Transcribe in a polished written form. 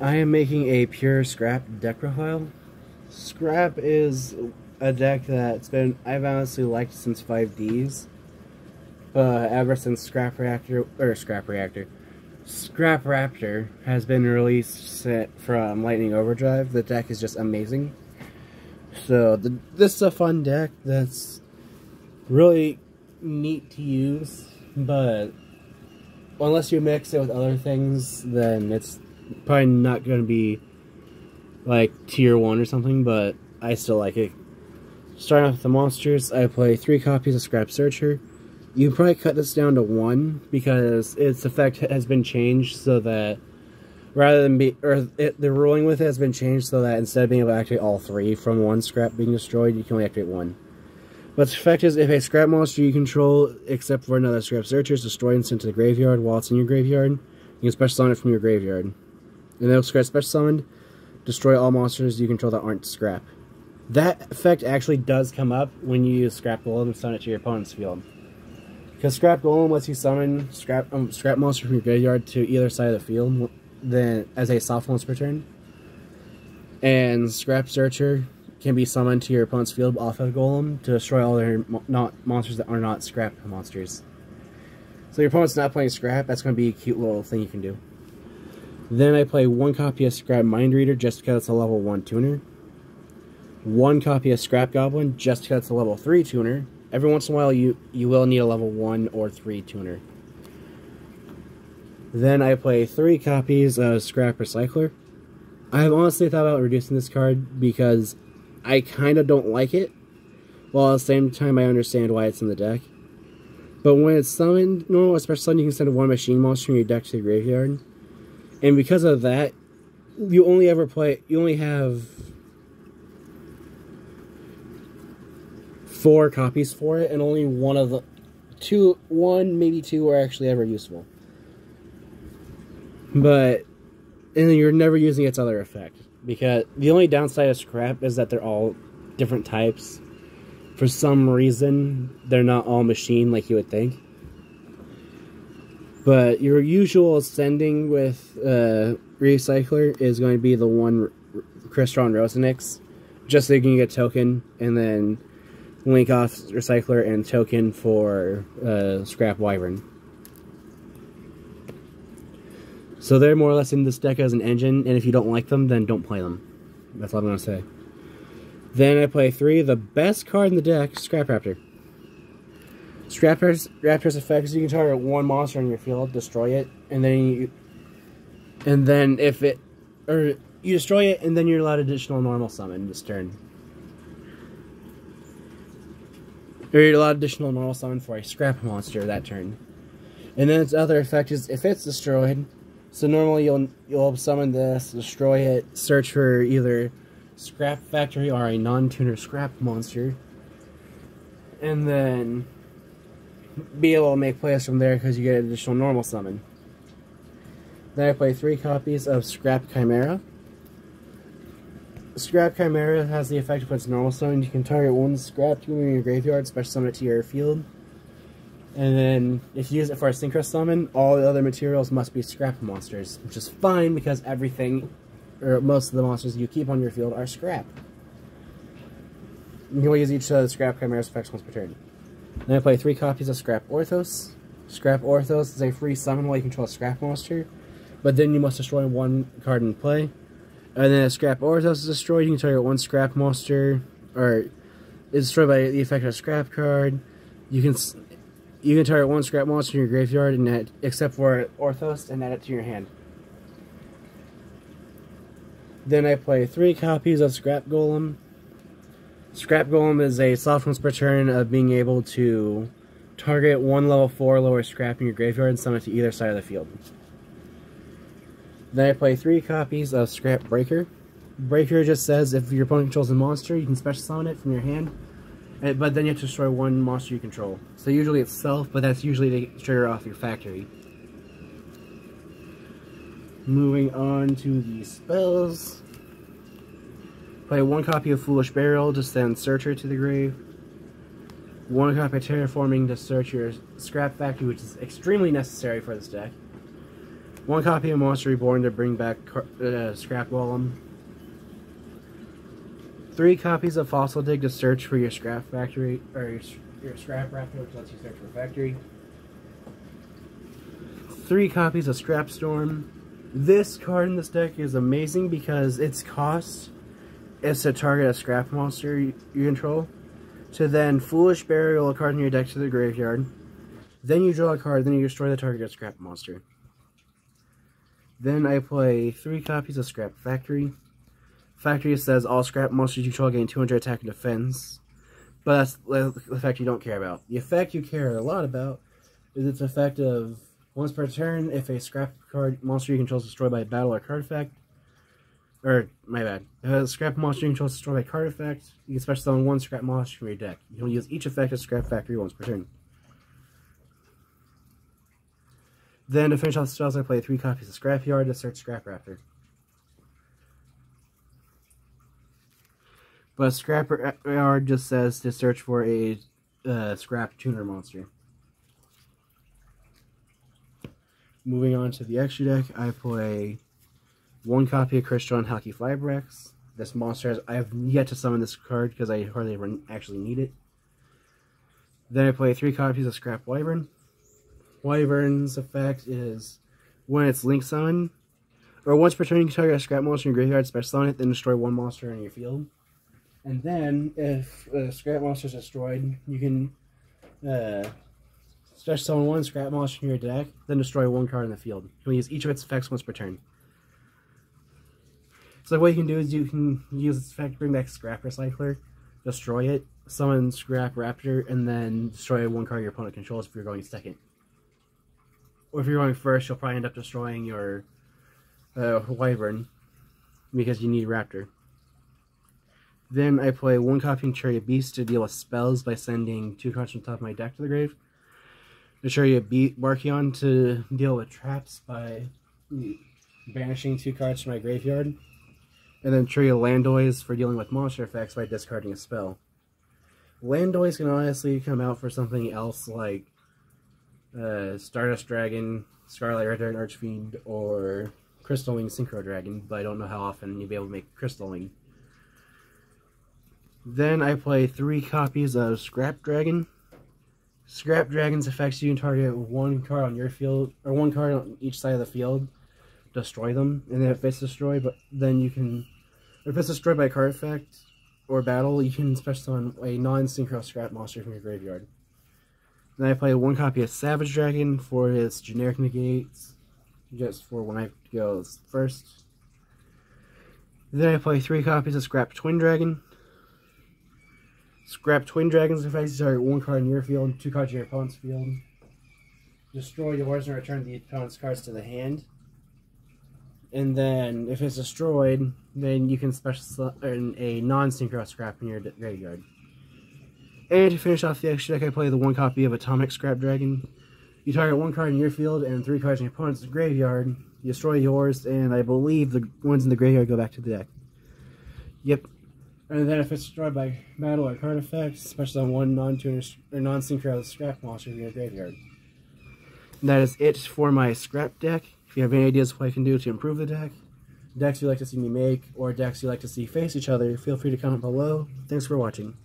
I am making a pure Scrap deck profile. Scrap is a deck I've honestly liked since 5Ds. Ever since Scrap Raptor has been released from Lightning Overdrive, the deck is just amazing. So this is a fun deck that's really neat to use, but unless you mix it with other things, then it's probably not going to be like tier 1 or something, but I still like it. Starting off with the monsters, I play 3 copies of Scrap Searcher. You can probably cut this down to 1 because its effect has been changed so that the ruling with it has been changed so that instead of being able to activate all 3 from 1 scrap being destroyed, you can only activate 1. But its effect is if a scrap monster you control, except for another Scrap Searcher, is destroyed and sent to the graveyard while it's in your graveyard, you can special summon it from your graveyard. And those scrap special summoned, destroy all monsters you control that aren't scrap. That effect actually does come up when you use Scrap Golem and summon it to your opponent's field. Because Scrap Golem lets you summon scrap monster from your graveyard to either side of the field as a soft once per turn. And Scrap Searcher can be summoned to your opponent's field off of Golem to destroy all their monsters that are not scrap monsters. So your opponent's not playing scrap, that's going to be a cute little thing you can do. Then I play 1 copy of Scrap Mind Reader just because it's a level 1 tuner. 1 copy of Scrap Goblin just because it's a level 3 tuner. Every once in a while you will need a level 1 or 3 tuner. Then I play 3 copies of Scrap Recycler. I have honestly thought about reducing this card because I kind of don't like it, while at the same time I understand why it's in the deck. But when it's summoned, normal special summon, you can send 1 machine monster from your deck to the graveyard. And because of that, you only have 4 copies for it, and only one, maybe 2 are actually ever useful. And then you're never using its other effect. Because the only downside of Scrap is that they're all different types. For some reason, they're not all machine like you would think. But your usual sending with Recycler is going to be the 1 Crystron Rosenix, just so you can get a token, and then link off Recycler and token for Scrap Wyvern. So they're more or less in this deck as an engine, and if you don't like them, then don't play them. That's all I'm going to say. Then I play 3, the best card in the deck, Scrap Raptor. Scrap Raptor's effect is you can target 1 monster in your field, destroy it, and then you destroy it, and then you're allowed additional normal summon this turn. Or you're allowed additional normal summon for a scrap monster that turn. And then its other effect is if it's destroyed, so normally you'll summon this, destroy it, search for either Scrap Factory or a non-tuner scrap monster, and then be able to make plays from there because you get additional normal summon. Then I play 3 copies of Scrap Chimera. Scrap Chimera has the effect of its normal summon. You can target 1 scrap tuner in your graveyard, special summon it to your field. And then, if you use it for a synchro summon, all the other materials must be scrap monsters, which is fine because everything, or most of the monsters you keep on your field are scrap. You can only use each of the Scrap Chimera's effects once per turn. Then I play 3 copies of Scrap Orthos. Scrap Orthos is a free summon while you control a scrap monster, but then you must destroy 1 card in play. And then if Scrap Orthos is destroyed, you can target 1 scrap monster, or is destroyed by the effect of a scrap card. You can target 1 scrap monster in your graveyard, and except for Orthos, and add it to your hand. Then I play 3 copies of Scrap Golem. Scrap Golem is a soft once per turn of being able to target 1 level 4 lower scrap in your graveyard and summon it to either side of the field. Then I play 3 copies of Scrap Breaker. Breaker just says if your opponent controls a monster, you can special summon it from your hand, but then you have to destroy 1 monster you control. So usually it's Self, but that's usually to trigger off your factory. Moving on to the spells. Play 1 copy of Foolish Burial to send Searcher to the grave. 1 copy of Terraforming to search your Scrap Factory, which is extremely necessary for this deck. 1 copy of Monster Reborn to bring back Scrap Golem. 3 copies of Fossil Dig to search for your scrap factory, or your scrap raptor, which lets you search for factory. 3 copies of Scrap Storm. This card in this deck is amazing because its cost is to target a scrap monster you control, to then Foolish Burial a card in your deck to the graveyard. Then you draw a card, then you destroy the target scrap monster. Then I play 3 copies of Scrap Factory. Factory says all scrap monsters you control gain 200 attack and defense, but that's the effect you don't care about. The effect you care a lot about is its effect of once per turn, if a scrap card monster you control is destroyed by a battle or card effect, or my bad, if a scrap monster you control is destroyed by a card effect, you can special summon 1 scrap monster from your deck. You can use each effect of Scrap Factory once per turn. Then to finish off the spells, I play 3 copies of Scrapyard to search Scrap Raptor. But Scrapyard just says to search for a Scrap Tuner monster. Moving on to the extra deck, I play 1 copy of Crystron Halki Fibrex. This monster I have yet to summon this card because I hardly ever actually need it. Then I play 3 copies of Scrap Wyvern. Wyvern's effect is when it's link summon, or once per turn you can target a scrap monster in your graveyard, special summon it, then destroy 1 monster in your field. And then if a scrap monster is destroyed, you can special summon 1 scrap monster in your deck, then destroy 1 card in the field. You can use each of its effects once per turn. So what you can do is you can use its effect to bring back Scrap Recycler, destroy it, summon Scrap Raptor, and then destroy 1 card your opponent controls if you're going second. Or if you're going first, you'll probably end up destroying your Wyvern, because you need Raptor. Then I play 1 copy of Chariot Beast to deal with spells by sending 2 cards from the top of my deck to the grave. The Chariot Barkion to deal with traps by banishing 2 cards from my graveyard. And then Chariot Landoys for dealing with monster effects by discarding a spell. Landoys can honestly come out for something else like Stardust Dragon, Scarlet Red Dragon Archfiend, or Crystal Wing Synchro Dragon, but I don't know how often you'll be able to make Crystal Wing. Then I play 3 copies of Scrap Dragon. Scrap Dragon's effects, you can target 1 card on your field, or 1 card on each side of the field, destroy them, and then if it's destroyed, but then you can, if it's destroyed by a card effect or battle, you can special summon a non-synchro scrap monster from your graveyard. Then I play 1 copy of Savage Dragon for its generic negates, just for when I go first. Then I play 3 copies of Scrap Twin Dragon. Scrap Twin Dragon's effect is target 1 card in your field, 2 cards in your opponent's field. Destroy yours and return the opponent's cards to the hand. And then, if it's destroyed, then you can special summon a non-synchro scrap in your graveyard. And to finish off the extra deck, I play the 1 copy of Atomic Scrap Dragon. You target 1 card in your field and 3 cards in your opponent's graveyard. You destroy yours, and I believe the ones in the graveyard go back to the deck. Yep. And then if it's destroyed by battle or card effects, special on 1 non-synchro scrap monster in your graveyard. And that is it for my scrap deck. If you have any ideas what I can do to improve the deck, decks you'd like to see me make, or decks you'd like to see face each other, feel free to comment below. Thanks for watching.